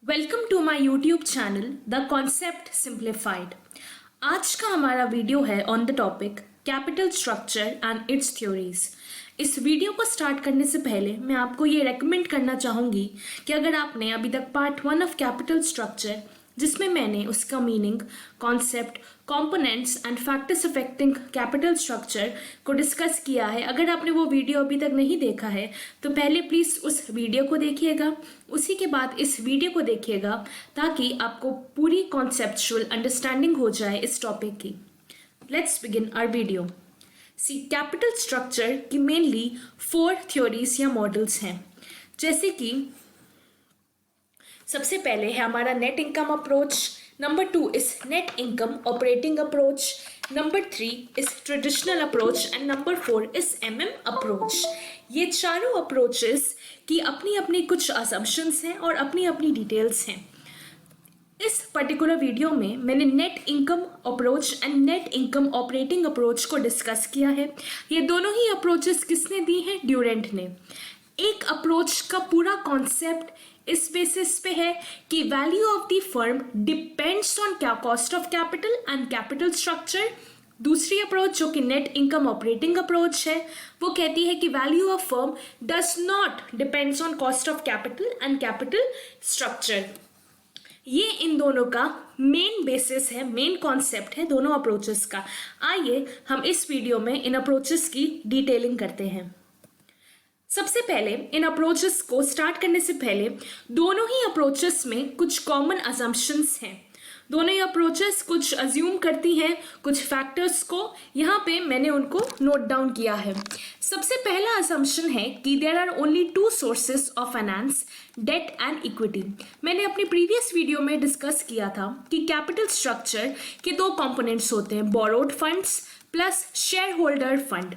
Welcome to my YouTube channel the concept simplified. आज का हमारा वीडियो है on the topic capital structure and its theories. इस video को स्टार्ट करने से पहले मैं आपको ये रेकमेंड करना चाहूँगी कि अगर आपने अभी तक पार्ट 1 ऑफ कैपिटल स्ट्रक्चर, जिसमें मैंने उसका meaning, concept, components and factors affecting capital structure को डिस्कस किया है, अगर आपने वो वीडियो अभी तक नहीं देखा है तो पहले प्लीज़ उस वीडियो को देखिएगा, उसी के बाद इस वीडियो को देखिएगा ताकि आपको पूरी कॉन्सेप्चुअल अंडरस्टैंडिंग हो जाए इस टॉपिक की। Let's begin our video. See, capital structure की मेनली 4 थ्योरीज या मॉडल्स हैं, जैसे कि सबसे पहले है हमारा net income approach, number 2 is net income operating approach, number 3 is traditional approach and number 4 is MM approach. ये चारों अप्रोचेस की अपनी अपनी कुछ असम्पशंस हैं और अपनी अपनी डिटेल्स हैं। इस पर्टिकुलर वीडियो में मैंने net income approach and net income operating approach को डिस्कस किया है। ये दोनों ही अप्रोचेस किसने दी हैं? ड्यूरेंट ने। एक अप्रोच का पूरा कॉन्सेप्ट इस बेसिस पे है कि value of the firm depends on क्या cost of capital and capital structure. दूसरी अप्रोच जो कि नेट इनकम ऑपरेटिंग अप्रोच है, वो कहती है कि value of firm does not depends on cost of capital and capital structure. ये इन दोनों का मेन बेसिस है, मेन कॉन्सेप्ट है दोनों अप्रोचेस का। आइए हम इस वीडियो में इन अप्रोचेस की डिटेलिंग करते हैं। सबसे पहले इन अप्रोचेस को स्टार्ट करने से पहले दोनों ही अप्रोचेस में कुछ कॉमन अजम्पशंस हैं। दोनों ही अप्रोचेस कुछ अज्यूम करती हैं कुछ फैक्टर्स को, यहाँ पे मैंने उनको नोट डाउन किया है। सबसे पहला अजम्पशन है कि there are only 2 sources of finance, debt and equity. मैंने अपनी प्रीवियस वीडियो में डिस्कस किया था कि कैपिटल स्ट्रक्चर के 2 कंपोनेंट्स होते हैं, borrowed funds plus shareholder fund.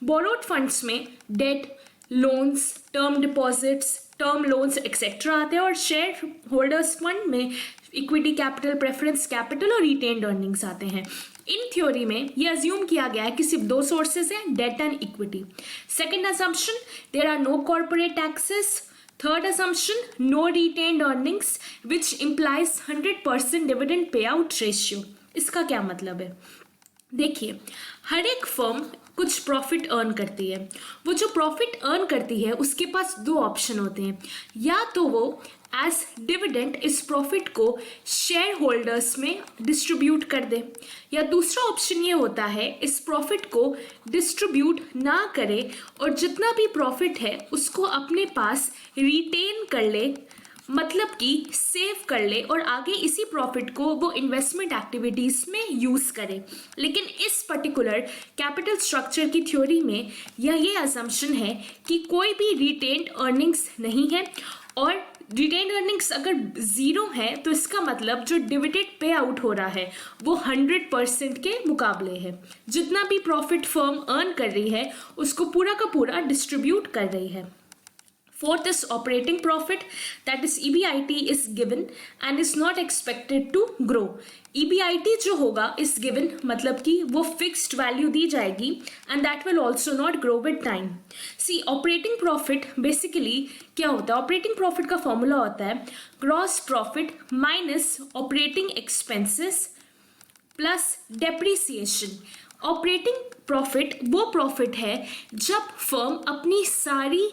Borrowed funds में debt, loans, term deposits, term loans etcetera आते हैं और शेयर होल्डर्स फंड में इक्विटी कैपिटल, प्रेफरेंस कैपिटल और रिटेन्ड अर्निंग्स आते हैं। इन थ्योरी में ये अज्यूम किया गया है कि सिर्फ 2 सोर्सेज हैं, debt and equity. Second assumption, there are no corporate taxes. Third assumption, no retained earnings which implies 100% dividend pay out ratio. इसका क्या मतलब है? देखिए, हर एक फर्म कुछ प्रॉफिट अर्न करती है। वो जो प्रॉफिट अर्न करती है उसके पास 2 ऑप्शन होते हैं, या तो वो एज डिविडेंड इस प्रॉफिट को शेयर होल्डर्स में डिस्ट्रीब्यूट कर दे, या दूसरा ऑप्शन ये होता है इस प्रॉफिट को डिस्ट्रीब्यूट ना करे और जितना भी प्रॉफिट है उसको अपने पास रिटेन कर ले, मतलब कि सेव कर ले और आगे इसी प्रॉफिट को वो इन्वेस्टमेंट एक्टिविटीज़ में यूज़ करे। लेकिन इस पर्टिकुलर कैपिटल स्ट्रक्चर की थ्योरी में ये असम्पशन है कि कोई भी रिटेन्ड अर्निंग्स नहीं है, और रिटेन्ड अर्निंग्स अगर 0 है तो इसका मतलब जो डिविडेंड पे आउट हो रहा है वो 100% के मुकाबले है। जितना भी प्रॉफिट फर्म अर्न कर रही है उसको पूरा का पूरा डिस्ट्रीब्यूट कर रही है। Fourth is operating profit, that is EBIT is given and is not expected to grow. EBIT जो होगा is given, मतलब कि वो fixed value दी जाएगी and that will also not grow with time. See, operating profit basically क्या होता है? Operating profit का formula होता है gross profit minus operating expenses plus depreciation. Operating profit वो प्रॉफिट है जब फर्म अपनी सारी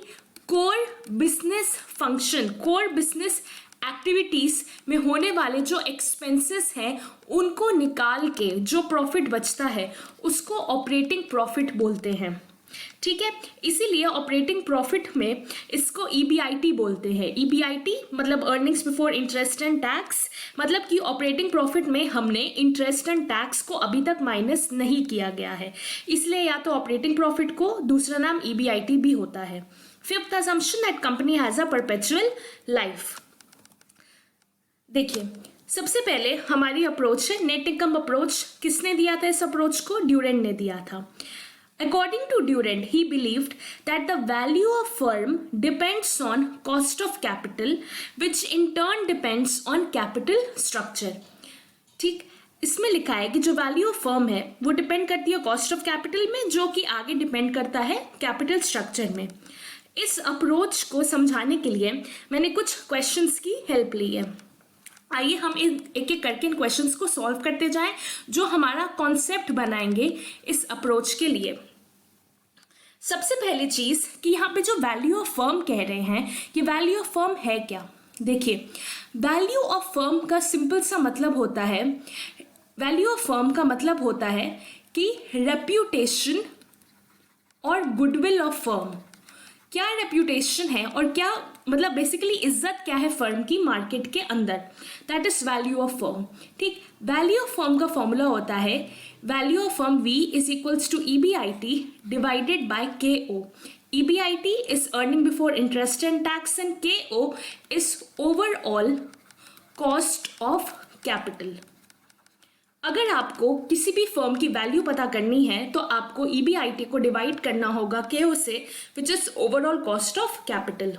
core business function, core business activities में होने वाले जो एक्सपेंसेस हैं उनको निकाल के जो प्रॉफिट बचता है उसको ऑपरेटिंग प्रॉफिट बोलते हैं। ठीक है, इसीलिए ऑपरेटिंग प्रॉफिट में इसको EBIT बोलते हैं। EBIT मतलब earnings before interest and tax, मतलब कि ऑपरेटिंग प्रॉफिट में हमने इंटरेस्ट एंड टैक्स को अभी तक माइनस नहीं किया गया है, इसलिए या तो ऑपरेटिंग प्रॉफिट को दूसरा नाम EBIT भी होता है। Fifth assumption that company has a perpetual life. देखिए, सबसे पहले हमारी अप्रोच है नेट इनकम अप्रोच। किसने दिया था इस अप्रोच को? ड्यूरेंट ने दिया था। According to Durant, he believed that the value of firm depends on cost of capital, which in turn depends on capital structure. ठीक, इसमें लिखा है कि जो वैल्यू ऑफ फर्म है वो डिपेंड करती है कॉस्ट ऑफ कैपिटल में, जो कि आगे डिपेंड करता है कैपिटल स्ट्रक्चर में। इस अप्रोच को समझाने के लिए मैंने कुछ क्वेश्चंस की हेल्प ली है। आइए हम एक एक करके इन क्वेश्चंस को सॉल्व करते जाएं जो हमारा कॉन्सेप्ट बनाएंगे इस अप्रोच के लिए। सबसे पहली चीज कि यहाँ पे जो वैल्यू ऑफ फर्म कह रहे हैं कि वैल्यू ऑफ फर्म है क्या। देखिए, वैल्यू ऑफ फर्म का सिंपल सा मतलब होता है, वैल्यू ऑफ फर्म का मतलब होता है कि रेप्यूटेशन और गुडविल ऑफ फर्म। क्या रेप्यूटेशन है और क्या मतलब बेसिकली इज्जत क्या है फर्म की मार्केट के अंदर, that is value of firm. ठीक, वैल्यू ऑफ फर्म का फॉर्मूला होता है value of firm V is equals to EBIT divided by KO। EBIT is earning before interest and tax and KO is overall cost of capital। अगर आपको किसी भी firm की value पता करनी है तो आपको EBIT को डिवाइड करना होगा KO से, which is overall cost of capital.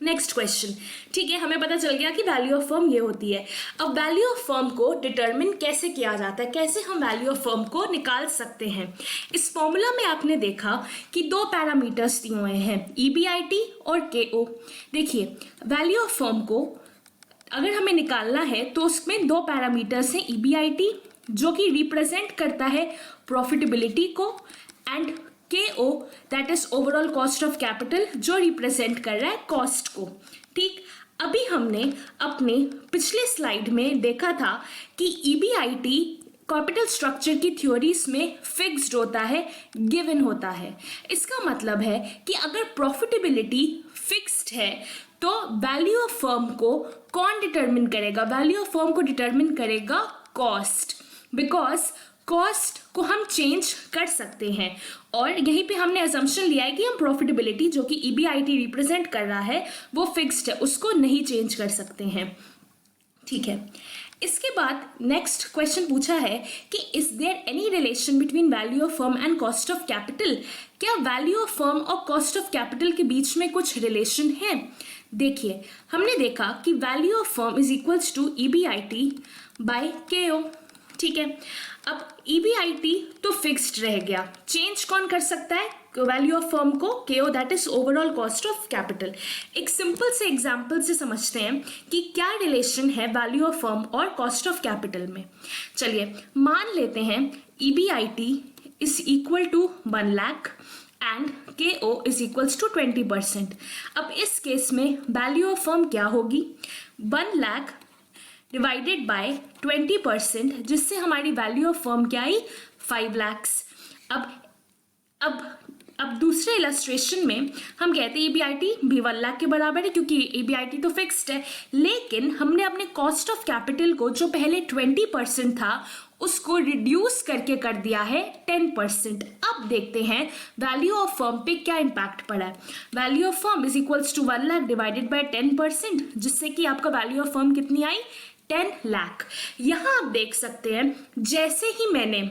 Next question, ठीक है, हमें पता चल गया कि वैल्यू ऑफ फर्म ये होती है। अब वैल्यू ऑफ फर्म को डिटरमिन कैसे किया जाता है, कैसे हम वैल्यू ऑफ फर्म को निकाल सकते हैं। इस फॉर्मूला में आपने देखा कि दो पैरामीटर्स दिए हुए हैं, EBIT और KO। देखिए, वैल्यू ऑफ फर्म को अगर हमें निकालना है तो उसमें दो पैरामीटर्स हैं, EBIT जो कि रिप्रेजेंट करता है प्रॉफिटेबिलिटी को, and KO that is overall cost of capital जो रिप्रेजेंट कर रहा है कॉस्ट को। ठीक, अभी हमने अपने पिछले स्लाइड में देखा था कि EBIT कैपिटल स्ट्रक्चर की थ्योरीज में फिक्स्ड होता है, गिवन होता है। इसका मतलब है कि अगर प्रॉफिटेबिलिटी फिक्स्ड है तो वैल्यू ऑफ फर्म को कौन डिटरमिन करेगा, वैल्यू ऑफ फर्म को डिटरमिन करेगा कॉस्ट, बिकॉज कॉस्ट को हम चेंज कर सकते हैं। और यहीं पे हमने अजम्पशन लिया है कि हम प्रॉफिटेबिलिटी जो कि EBIT रिप्रेजेंट कर रहा है वो फिक्स्ड है, उसको नहीं चेंज कर सकते हैं। ठीक है, इसके बाद नेक्स्ट क्वेश्चन पूछा है कि is there any relation between value of firm and cost of capital. क्या वैल्यू ऑफ फर्म और कॉस्ट ऑफ कैपिटल के बीच में कुछ रिलेशन है। देखिए, हमने देखा कि value of firm is equals to EBIT by KO। ठीक है, अब EBIT तो फिक्स्ड रह गया, चेंज कौन कर सकता है वैल्यू ऑफ फर्म को, KO that is overall cost of capital. एक सिंपल से एग्जांपल से समझते हैं कि क्या रिलेशन है वैल्यू ऑफ फर्म और कॉस्ट ऑफ कैपिटल में। चलिए, मान लेते हैं EBIT is equal to 1 lakh and KO is equals to 20%। अब इस केस में वैल्यू ऑफ फर्म क्या होगी, 1 लाख डिवाइडेड बाय 20%, जिससे हमारी वैल्यू ऑफ फर्म क्या आई, 5 lakhs। अब दूसरे इलस्ट्रेशन में हम कहते हैं EBIT भी 1 लाख के बराबर है क्योंकि EBIT तो फिक्स्ड है, लेकिन हमने अपने कॉस्ट ऑफ कैपिटल को जो पहले 20% था उसको रिड्यूस करके कर दिया है 10%। अब देखते हैं वैल्यू ऑफ फर्म पे क्या इम्पैक्ट पड़ा है। Value of firm is equals to 1 lakh divided by 10%, जिससे कि आपका वैल्यू ऑफ फर्म कितनी आई, 10 लाख। यहाँ आप देख सकते हैं जैसे ही मैंने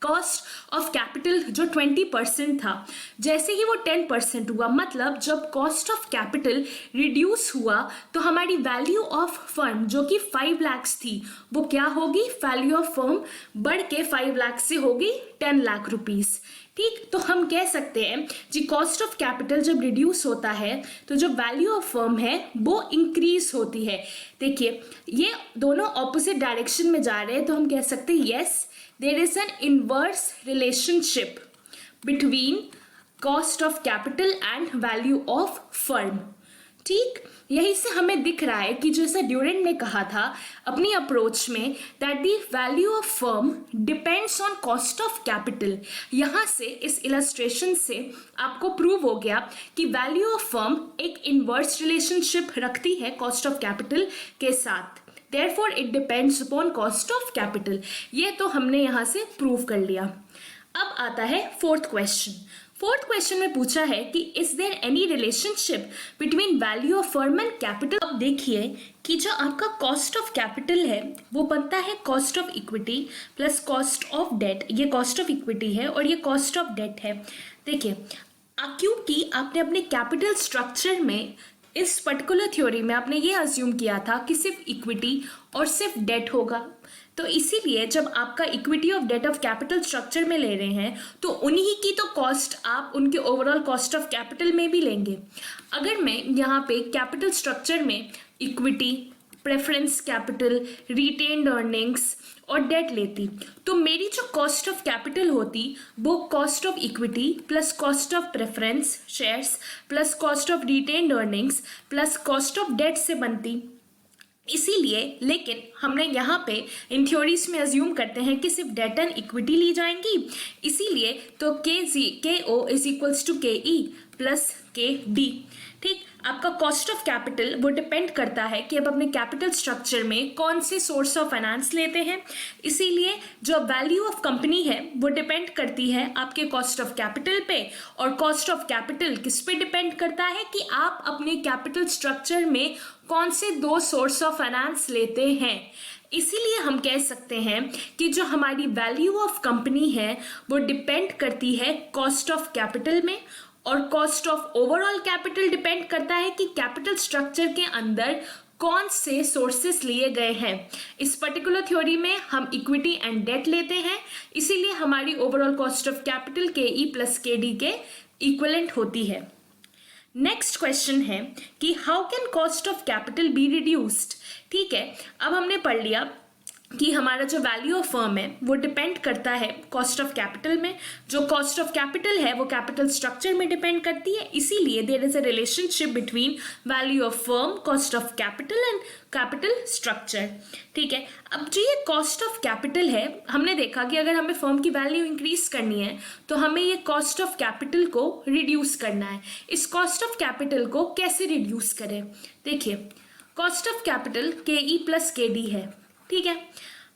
कॉस्ट ऑफ कैपिटल जो 20% था, जैसे ही वो 10% हुआ, मतलब जब कॉस्ट ऑफ कैपिटल रिड्यूस हुआ तो हमारी वैल्यू ऑफ फर्म जो कि 5 lakhs थी वो क्या होगी, वैल्यू ऑफ फर्म बढ़ के 5 लाख से होगी 10 लाख रुपीज। ठीक, तो हम कह सकते हैं जी कॉस्ट ऑफ कैपिटल जब रिड्यूस होता है तो जो वैल्यू ऑफ फर्म है वो इंक्रीज होती है। देखिए, ये दोनों ऑपोजिट डायरेक्शन में जा रहे हैं, तो हम कह सकते हैं yes there is an inverse relationship between cost of capital and value of firm। ठीक, यही से हमें दिख रहा है कि जैसा ड्यूरेंट ने कहा था अपनी अप्रोच में that the value of firm depends on cost of capital. यहाँ से इस इलस्ट्रेशन से आपको प्रूव हो गया कि वैल्यू ऑफ फर्म एक इनवर्स रिलेशनशिप रखती है कॉस्ट ऑफ कैपिटल के साथ, therefore it depends upon cost of capital। ये तो हमने यहाँ से प्रूव कर लिया। अब आता है फोर्थ क्वेश्चन में पूछा है कि is there any relationship between value of firm and capital. अब देखिए कि जो आपका कॉस्ट ऑफ कैपिटल है वो बनता है cost of equity plus cost of debt. ये कॉस्ट ऑफ इक्विटी है और ये कॉस्ट ऑफ डेट है। देखिए, क्योंकि आपने अपने कैपिटल स्ट्रक्चर में इस पर्टिकुलर थ्योरी में आपने ये अज्यूम किया था कि सिर्फ इक्विटी और सिर्फ डेट होगा, तो इसीलिए जब आपका equity of debt of capital structure में ले रहे हैं तो उन्हीं की तो कॉस्ट आप उनके ओवरऑल कॉस्ट ऑफ कैपिटल में भी लेंगे। अगर मैं यहाँ पे कैपिटल स्ट्रक्चर में equity, preference capital, retained earnings और डेट लेती तो मेरी जो कॉस्ट ऑफ कैपिटल होती वो cost of equity plus cost of preference shares plus cost of retained earnings plus cost of debt से बनती। इसीलिए लेकिन हमने यहाँ पे इन थ्योरीज में अज्यूम करते हैं कि सिर्फ डेट एंड इक्विटी ली जाएंगी, इसीलिए तो के ओ इज इक्वल्स टू के ई प्लस के डी। ठीक, आपका कॉस्ट ऑफ कैपिटल वो डिपेंड करता है कि आप अपने कैपिटल स्ट्रक्चर में कौन से सोर्स ऑफ फाइनेंस लेते हैं। इसीलिए जो वैल्यू ऑफ कंपनी है वो डिपेंड करती है आपके कॉस्ट ऑफ कैपिटल पे, और कॉस्ट ऑफ कैपिटल किस पे डिपेंड करता है कि आप अपने कैपिटल स्ट्रक्चर में कौन से दो सोर्स ऑफ फाइनेंस लेते हैं। इसीलिए हम कह सकते हैं कि जो हमारी वैल्यू ऑफ कंपनी है वो डिपेंड करती है कॉस्ट ऑफ कैपिटल में, और cost of overall capital depend करता है कि कैपिटल स्ट्रक्चर के अंदर कौन से सोर्सेस लिए गए हैं। इस पर्टिकुलर थ्योरी में हम इक्विटी एंड डेट लेते हैं, इसीलिए हमारी ओवरऑल कॉस्ट ऑफ कैपिटल के ई प्लस के डी के इक्विवेलेंट होती है। नेक्स्ट क्वेश्चन है कि how can cost of capital be reduced. ठीक है, अब हमने पढ़ लिया कि हमारा जो वैल्यू ऑफ फर्म है वो डिपेंड करता है कॉस्ट ऑफ कैपिटल में। जो कॉस्ट ऑफ कैपिटल है वो कैपिटल स्ट्रक्चर में डिपेंड करती है, इसीलिए there is a relationship between value of firm, cost of capital and capital structure. ठीक है, अब जो ये कॉस्ट ऑफ कैपिटल है, हमने देखा कि अगर हमें फर्म की वैल्यू इंक्रीज करनी है तो हमें ये कॉस्ट ऑफ कैपिटल को रिड्यूस करना है। इस कॉस्ट ऑफ कैपिटल को कैसे रिड्यूस करें? देखिए, कॉस्ट ऑफ कैपिटल के ई प्लस के डी है। ठीक है,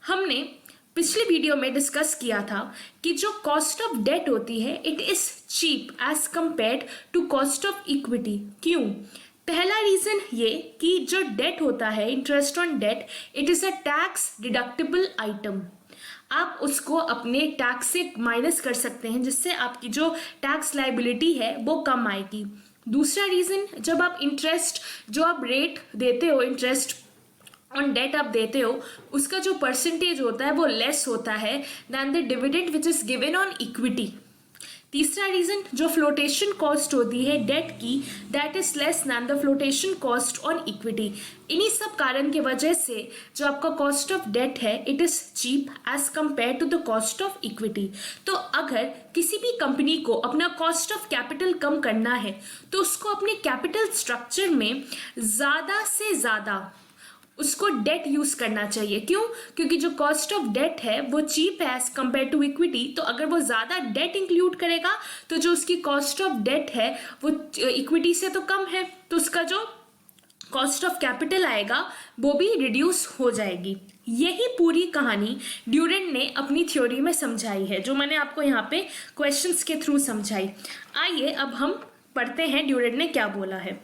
हमने पिछली वीडियो में डिस्कस किया था कि जो कॉस्ट ऑफ डेट होती है it is cheap as compared to cost of equity. क्यों? पहला रीजन ये कि जो डेट होता है, interest on debt, it is a tax deductible item. आप उसको अपने टैक्स से माइनस कर सकते हैं, जिससे आपकी जो टैक्स लायबिलिटी है वो कम आएगी। दूसरा रीजन, जब आप इंटरेस्ट जो आप रेट देते हो, इंटरेस्ट ऑन डेट आप देते हो, उसका जो परसेंटेज होता है वो लेस होता है than the dividend which is given on equity. तीसरा रीजन, जो फ्लोटेशन कॉस्ट होती है डेट की, that is less than the flotation cost on equity. इन्हीं सब कारण की वजह से जो आपका कॉस्ट ऑफ डेट है it is cheap as compare to the cost of equity. तो अगर किसी भी कंपनी को अपना कॉस्ट ऑफ कैपिटल कम करना है तो उसको अपने कैपिटल स्ट्रक्चर में ज़्यादा से ज़्यादा उसको डेट यूज करना चाहिए। क्यों? क्योंकि जो कॉस्ट ऑफ डेट है वो चीप है एज कंपेयर टू इक्विटी, तो अगर वो ज़्यादा डेट इंक्लूड करेगा तो जो उसकी कॉस्ट ऑफ डेट है वो इक्विटी से तो कम है, तो उसका जो कॉस्ट ऑफ कैपिटल आएगा वो भी रिड्यूस हो जाएगी। यही पूरी कहानी ड्यूरेंट ने अपनी थ्योरी में समझाई है, जो मैंने आपको यहाँ पे क्वेश्चंस के थ्रू समझाई। आइए अब हम पढ़ते हैं ड्यूरेंट ने क्या बोला है।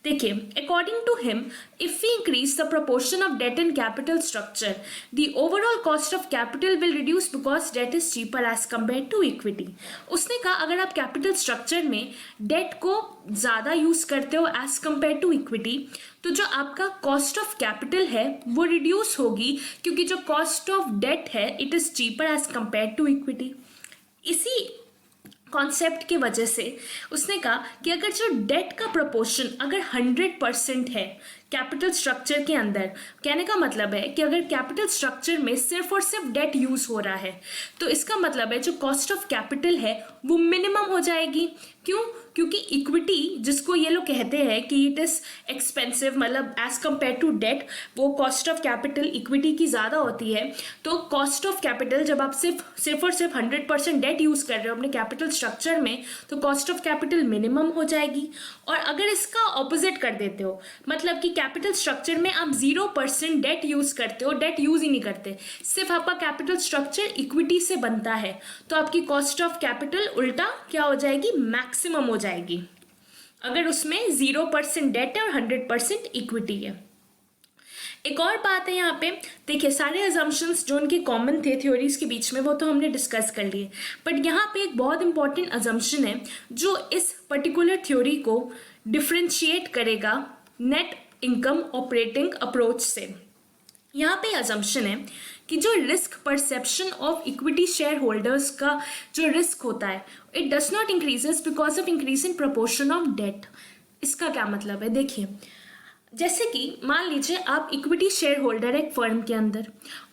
देखिए, according to him, if we increase the proportion of debt in capital structure, the overall cost of capital will reduce because debt is cheaper as compare to equity. उसने कहा अगर आप कैपिटल स्ट्रक्चर में डेट को ज़्यादा use करते हो as compare to equity, तो जो आपका कॉस्ट ऑफ कैपिटल है वो रिड्यूस होगी, क्योंकि जो कॉस्ट ऑफ डेट है it is cheaper as compare to equity. इसी कॉन्सेप्ट की वजह से उसने कहा कि अगर जो डेट का प्रोपोर्शन अगर 100% है कैपिटल स्ट्रक्चर के अंदर, कहने का मतलब है कि अगर कैपिटल स्ट्रक्चर में सिर्फ और सिर्फ डेट यूज हो रहा है तो इसका मतलब है जो कॉस्ट ऑफ कैपिटल है वो मिनिमम हो जाएगी। क्यों? क्योंकि इक्विटी जिसको ये लोग कहते हैं कि इट इज़ एक्सपेंसिव, मतलब एज कम्पेयर टू डेट वो कॉस्ट ऑफ कैपिटल इक्विटी की ज़्यादा होती है, तो कॉस्ट ऑफ कैपिटल जब आप सिर्फ और सिर्फ 100% डेट यूज़ कर रहे हो अपने कैपिटल स्ट्रक्चर में, तो कॉस्ट ऑफ कैपिटल मिनिमम हो जाएगी। और अगर इसका ऑपोजिट कर देते हो, मतलब कि कैपिटल स्ट्रक्चर में आप 0% डेट यूज़ करते हो, डेट यूज़ ही नहीं करते, सिर्फ आपका कैपिटल स्ट्रक्चर इक्विटी से बनता है, तो आपकी कॉस्ट ऑफ कैपिटल उल्टा क्या हो जाएगी? मैक्सिमम हो जाएगी, अगर उसमें 0% डेट है और 100% इक्विटी है। एक और बात है यहाँ पे, देखिए सारे अजम्पशंस जो उनके कॉमन थे थ्योरीज के बीच में वो तो हमने डिस्कस कर लिए, बट यहाँ पे एक बहुत इंपॉर्टेंट अजम्पशन है जो इस पर्टिकुलर थ्योरी को डिफ्रेंशिएट करेगा नेट इनकम ऑपरेटिंग अप्रोच से। यहाँ पे अजम्पशन है कि जो risk perception of equity share holders का जो रिस्क होता है, it does not increases because of increase in proportion of debt. इसका क्या मतलब है, देखिए जैसे कि मान लीजिए आप इक्विटी शेयर होल्डर एक फर्म के अंदर,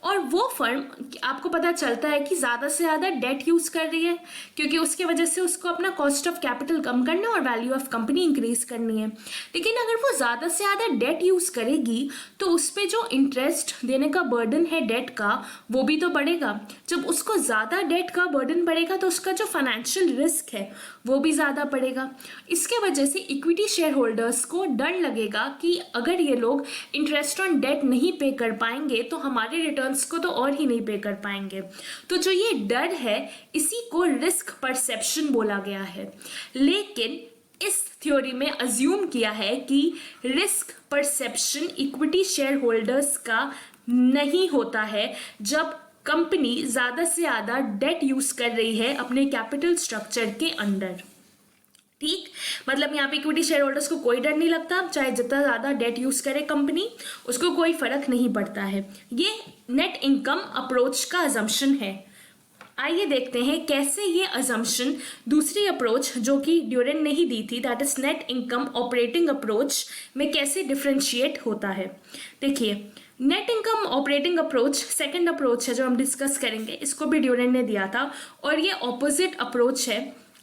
और वो फर्म आपको पता चलता है कि ज़्यादा से ज़्यादा डेट यूज़ कर रही है, क्योंकि उसके वजह से उसको अपना कॉस्ट ऑफ कैपिटल कम करना और वैल्यू ऑफ कंपनी इंक्रीज करनी है। लेकिन अगर वो ज़्यादा से ज़्यादा डेट यूज़ करेगी तो उस पर जो इंटरेस्ट देने का बर्डन है डेट का, वो भी तो बढ़ेगा। जब उसको ज़्यादा डेट का बर्डन पड़ेगा तो उसका जो फाइनेंशियल रिस्क है वो भी ज़्यादा पड़ेगा। इसके वजह से इक्विटी शेयर होल्डर्स को डर लगेगा कि अगर ये लोग इंटरेस्ट ऑन डेट नहीं पे कर पाएंगे तो हमारे रिटर्न्स को तो और ही नहीं पे कर पाएंगे। तो जो ये डर है इसी को रिस्क परसेप्शन बोला गया है। लेकिन इस थ्योरी में अज्यूम किया है कि risk perception equity share holders का नहीं होता है जब कंपनी ज़्यादा से ज़्यादा डेट यूज़ कर रही है अपने कैपिटल स्ट्रक्चर के अंडर। ठीक, मतलब यहाँ पे इक्विटी शेयर होल्डर्स को कोई डर नहीं लगता, चाहे जितना ज़्यादा डेट यूज़ करे कंपनी उसको कोई फर्क नहीं पड़ता है। ये नेट इनकम अप्रोच का अजम्पशन है। आइए देखते हैं कैसे ये अजम्पशन दूसरी अप्रोच जो कि ड्यूरेंट ने ही दी थी, that is net income operating approach, में कैसे डिफ्रेंशिएट होता है। देखिए net income operating approach second approach है जो हम डिस्कस करेंगे, इसको भी ड्यूरेंट ने दिया था, और ये ऑपोजिट अप्रोच है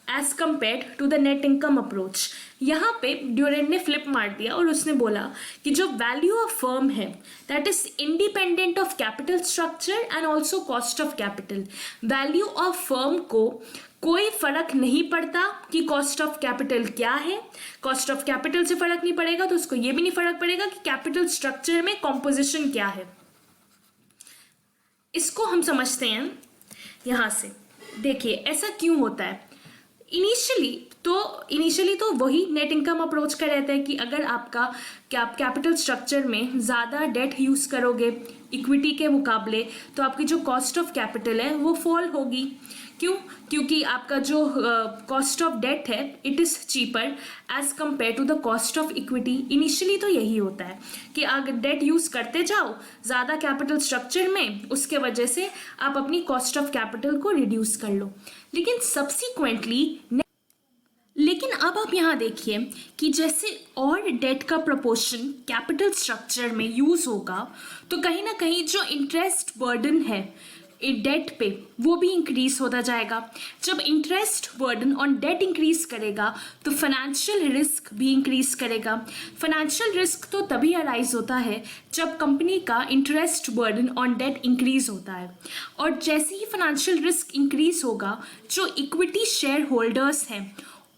as compare to the net income approach. यहाँ पे ड्यूरेंट ने फ्लिप मार दिया और उसने बोला कि जो वैल्यू ऑफ फर्म है that is independent of capital structure and also cost of capital. Value of firm को कोई फर्क नहीं पड़ता कि कॉस्ट ऑफ कैपिटल क्या है, कॉस्ट ऑफ कैपिटल से फर्क नहीं पड़ेगा तो उसको ये भी नहीं फर्क पड़ेगा कि कैपिटल स्ट्रक्चर में कॉम्पोजिशन क्या है। इसको हम समझते हैं यहाँ से। देखिए ऐसा क्यों होता है। इनिशियली तो वही नेट इनकम अप्रोच का रहता है कि अगर आपका कैपिटल स्ट्रक्चर में ज़्यादा डेट यूज़ करोगे इक्विटी के मुकाबले तो आपकी जो कॉस्ट ऑफ कैपिटल है वो फॉल होगी। क्यों? क्योंकि आपका जो कॉस्ट ऑफ डेट है it is cheaper as compare to the cost of equity. Initially तो यही होता है कि अगर डेट यूज़ करते जाओ ज़्यादा कैपिटल स्ट्रक्चर में, उसके वजह से आप अपनी कॉस्ट ऑफ कैपिटल को रिड्यूस कर लो। लेकिन अब आप यहाँ देखिए कि जैसे और डेट का प्रोपोर्शन कैपिटल स्ट्रक्चर में यूज़ होगा तो कहीं ना कहीं जो इंटरेस्ट बर्डन है डेट पे वो भी इंक्रीज होता जाएगा। जब interest burden on debt increase करेगा तो फाइनेंशियल रिस्क भी इंक्रीज करेगा। फाइनेंशियल रिस्क तो तभी अराइज होता है जब कंपनी का interest burden on debt increase होता है, और जैसे ही फाइनेंशियल रिस्क इंक्रीज होगा जो इक्विटी शेयर होल्डर्स हैं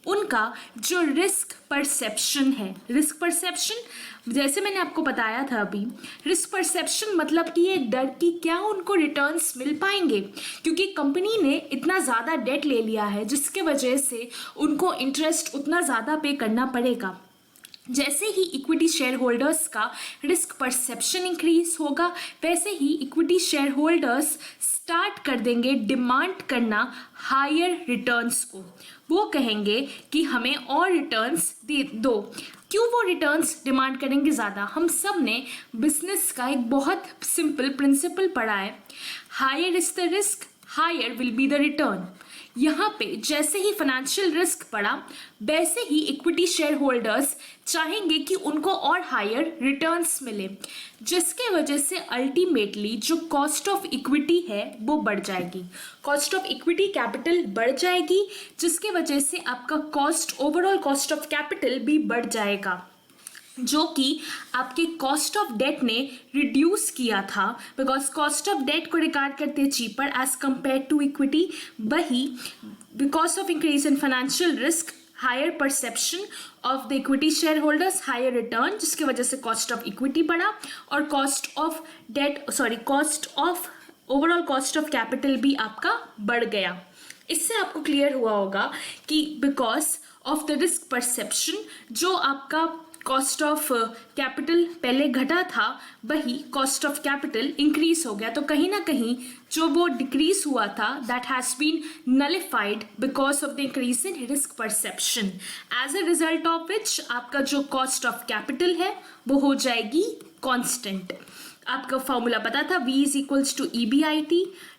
उनका जो रिस्क परसेप्शन है, रिस्क परसेप्शन जैसे मैंने आपको बताया था अभी, रिस्क परसेप्शन मतलब कि ये डर कि क्या उनको रिटर्न्स मिल पाएंगे, क्योंकि कंपनी ने इतना ज़्यादा डेट ले लिया है जिसके वजह से उनको इंटरेस्ट उतना ज़्यादा पे करना पड़ेगा। जैसे ही इक्विटी शेयर होल्डर्स का रिस्क परसेप्शन इंक्रीज होगा वैसे ही इक्विटी शेयर होल्डर्स स्टार्ट कर देंगे डिमांड करना हायर रिटर्न्स को। वो कहेंगे कि हमें और रिटर्न्स दे दो। क्यों वो रिटर्न्स डिमांड करेंगे ज़्यादा? हम सब ने बिजनेस का एक बहुत सिंपल प्रिंसिपल पढ़ा है, higher is the risk higher will be the return. यहाँ पे जैसे ही फाइनेंशियल रिस्क बढ़ा वैसे ही इक्विटी शेयर होल्डर्स चाहेंगे कि उनको और हायर रिटर्न्स मिले, जिसके वजह से अल्टीमेटली जो कॉस्ट ऑफ इक्विटी है वो बढ़ जाएगी, कॉस्ट ऑफ इक्विटी कैपिटल बढ़ जाएगी, जिसके वजह से आपका cost overall cost of capital भी बढ़ जाएगा, जो कि आपके कॉस्ट ऑफ डेट ने रिड्यूस किया था, बिकॉज कॉस्ट ऑफ डेट को रिगार्ड करते हैं cheaper as compare to equity. वही because of increase in financial risk higher perception of the equity share holders higher return, जिसकी वजह से कॉस्ट ऑफ इक्विटी बढ़ा और cost of overall cost of capital भी आपका बढ़ गया। इससे आपको क्लियर हुआ होगा कि because of the risk perception जो आपका कॉस्ट ऑफ कैपिटल पहले घटा था वही कॉस्ट ऑफ कैपिटल इंक्रीज हो गया, तो कहीं ना कहीं जो वो डिक्रीज हुआ था that has been nullified because of the increase in risk perception, as a result of which आपका जो कॉस्ट ऑफ कैपिटल है वो हो जाएगी कांस्टेंट। आपका फॉर्मूला पता था V is equals to EBIT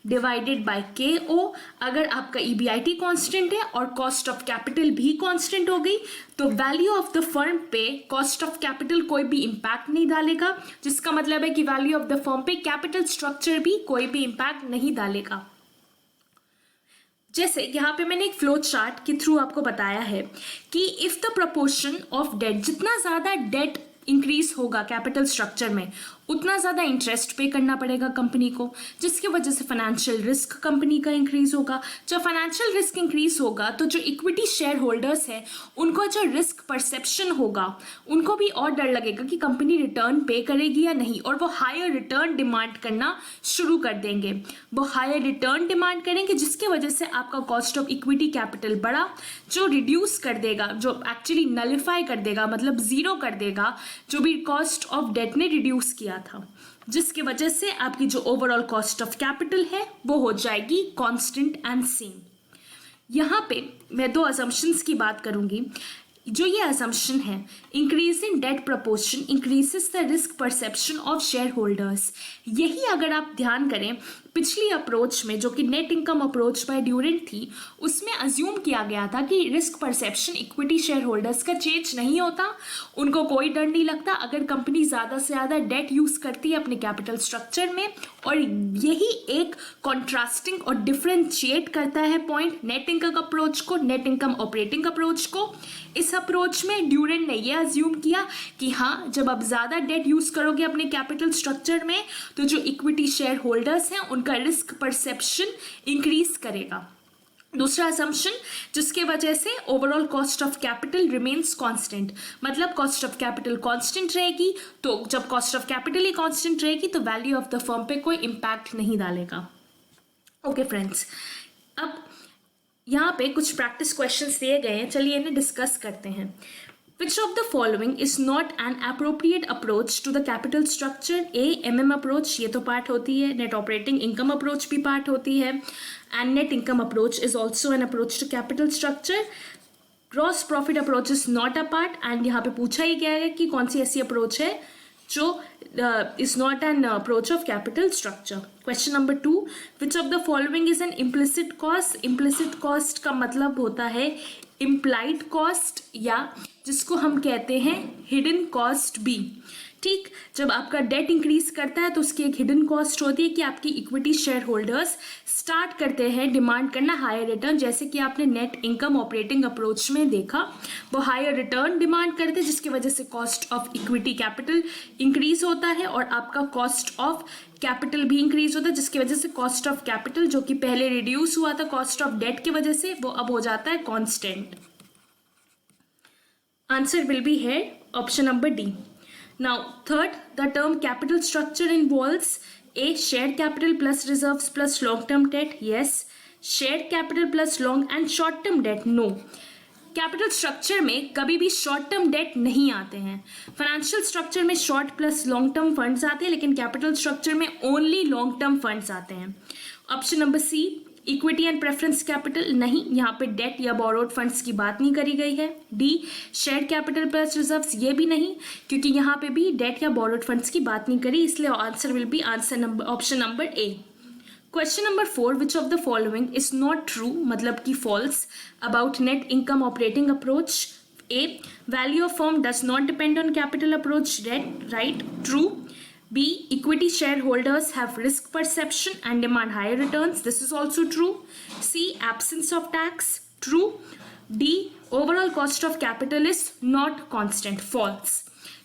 divided by KO। अगर आपका EBIT कांस्टेंट है और कॉस्ट ऑफ कैपिटल भी कांस्टेंट हो गई तो वैल्यू ऑफ द फर्म पे कॉस्ट ऑफ कैपिटल कोई भी इम्पैक्ट नहीं डालेगा, जिसका मतलब है कि वैल्यू ऑफ द फर्म पे कैपिटल स्ट्रक्चर भी कोई भी इम्पैक्ट नहीं डालेगा। जैसे यहाँ पे मैंने एक फ्लो चार्ट के थ्रू आपको बताया है कि if the proportion of debt, जितना ज़्यादा डेट इंक्रीज होगा कैपिटल स्ट्रक्चर में उतना ज़्यादा इंटरेस्ट पे करना पड़ेगा कंपनी को, जिसकी वजह से फाइनेंशियल रिस्क कंपनी का इंक्रीज होगा। जब फाइनेंशियल रिस्क इंक्रीज होगा तो जो इक्विटी शेयर होल्डर्स हैं उनको जो रिस्क परसेप्शन होगा उनको भी और डर लगेगा कि कंपनी रिटर्न पे करेगी या नहीं, और वो हायर रिटर्न डिमांड करना शुरू कर देंगे। वो हायर रिटर्न डिमांड करेंगे जिसकी वजह से आपका कॉस्ट ऑफ इक्विटी कैपिटल बढ़ा, जो रिड्यूस कर देगा, जो एक्चुअली नलिफाई कर देगा, मतलब ज़ीरो कर देगा जो भी कॉस्ट ऑफ डेट ने रिड्यूस किया था, जिसकी वजह से आपकी जो ओवरऑल कॉस्ट ऑफ कैपिटल है वो हो जाएगी कांस्टेंट एंड सेम। यहाँ पे मैं दो असम्पशंस की बात करूंगी। जो ये असम्पशन है, increase in debt proportion increases the risk perception of share holders, यही अगर आप ध्यान करें पिछली अप्रोच में जो कि net income approach by Durand थी, उसमें अज्यूम किया गया था कि risk perception equity share holders का चेंज नहीं होता, उनको कोई डर नहीं लगता अगर कंपनी ज़्यादा से ज़्यादा डेट यूज़ करती है अपने कैपिटल स्ट्रक्चर में। और यही एक कॉन्ट्रास्टिंग और डिफ्रेंशिएट करता है पॉइंट नेट इनकम अप्रोच को नेट इनकम ऑपरेटिंग अप्रोच को। इस अप्रोच में ड्यूरेंट ने यह अज्यूम किया कि हाँ, जब आप ज़्यादा डेट यूज़ करोगे अपने कैपिटल स्ट्रक्चर में तो जो इक्विटी शेयर होल्डर्स हैं उनका रिस्क परसेप्शन इंक्रीज करेगा। दूसरा असम्पशन जिसके वजह से overall cost of capital remains constant, मतलब कॉस्ट ऑफ कैपिटल कांस्टेंट रहेगी, तो जब cost of capital he constant रहेगी तो वैल्यू ऑफ द फर्म पे कोई इम्पैक्ट नहीं डालेगा। ओके फ्रेंड्स, अब यहाँ पे कुछ प्रैक्टिस क्वेश्चंस दिए गए हैं, चलिए इन्हें डिस्कस करते हैं। Which of the following is not an appropriate approach to the capital structure? A, MM approach, ये तो पार्ट होती है, net operating income approach भी पार्ट होती है, and net income approach is also an approach to capital structure. Gross profit approach is not a part, and यहाँ पे पूछा ही गया है कि कौन सी ऐसी अप्रोच है जो is not an approach of capital structure. Question number 2, which of the following is an implicit cost? Implicit cost का मतलब होता है implied cost या जिसको हम कहते हैं हिडन कॉस्ट भी। ठीक, जब आपका डेट इंक्रीज करता है तो उसकी एक हिडन कॉस्ट होती है कि आपकी इक्विटी शेयर होल्डर्स स्टार्ट करते हैं डिमांड करना हायर रिटर्न, जैसे कि आपने नेट इनकम ऑपरेटिंग अप्रोच में देखा, वो हायर रिटर्न डिमांड करते हैं जिसकी वजह से cost of equity capital increase होता है और आपका कॉस्ट ऑफ कैपिटल भी इंक्रीज होता है, जिसकी वजह से कॉस्ट ऑफ कैपिटल जो कि पहले रिड्यूस हुआ था कॉस्ट ऑफ डेट की वजह से, वो अब हो जाता है constant. Answer will be here, option number D. Now, third, the term capital structure involves A, shared capital plus reserves plus long-term debt. Yes. Shared capital plus long and short-term debt. No. Capital structure में कभी भी short term debt नहीं आते हैं। Financial structure में short plus long term funds आते हैं, लेकिन कैपिटल स्ट्रक्चर में ओनली लॉन्ग टर्म फंड्स आते हैं। Option number C, equity and preference capital, नहीं, यहाँ पे डेट या बोरोड फंड्स की बात नहीं करी गई है। D, share capital plus reserves, ये भी नहीं, क्योंकि यहाँ पे भी डेट या बोरोड फंड्स की बात नहीं करी, इसलिए answer will be answer number option number A. Question number 4, which of the following is not true, मतलब कि false, about net income operating approach? A, value of firm does not depend on capital approach, right, true. B, equity shareholders have risk perception and demand higher returns. This is also true. C, absence of tax. True. D, overall cost of capital is not constant. False.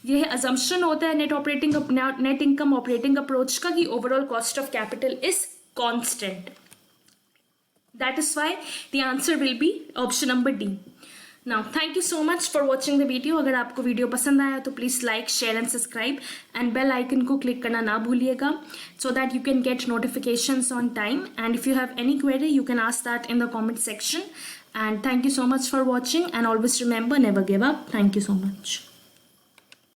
यह assumption होता है net income operating approach का कि overall cost of capital is constant. That is why the answer will be option number D. Now, thank you so much for watching the video. अगर आपको video पसंद आया तो please like, share and subscribe and bell icon को click करना ना भूलिएगा, so that you can get notifications on time. And if you have any query, you can ask that in the comment section. And thank you so much for watching, and always remember, never give up. Thank you so much.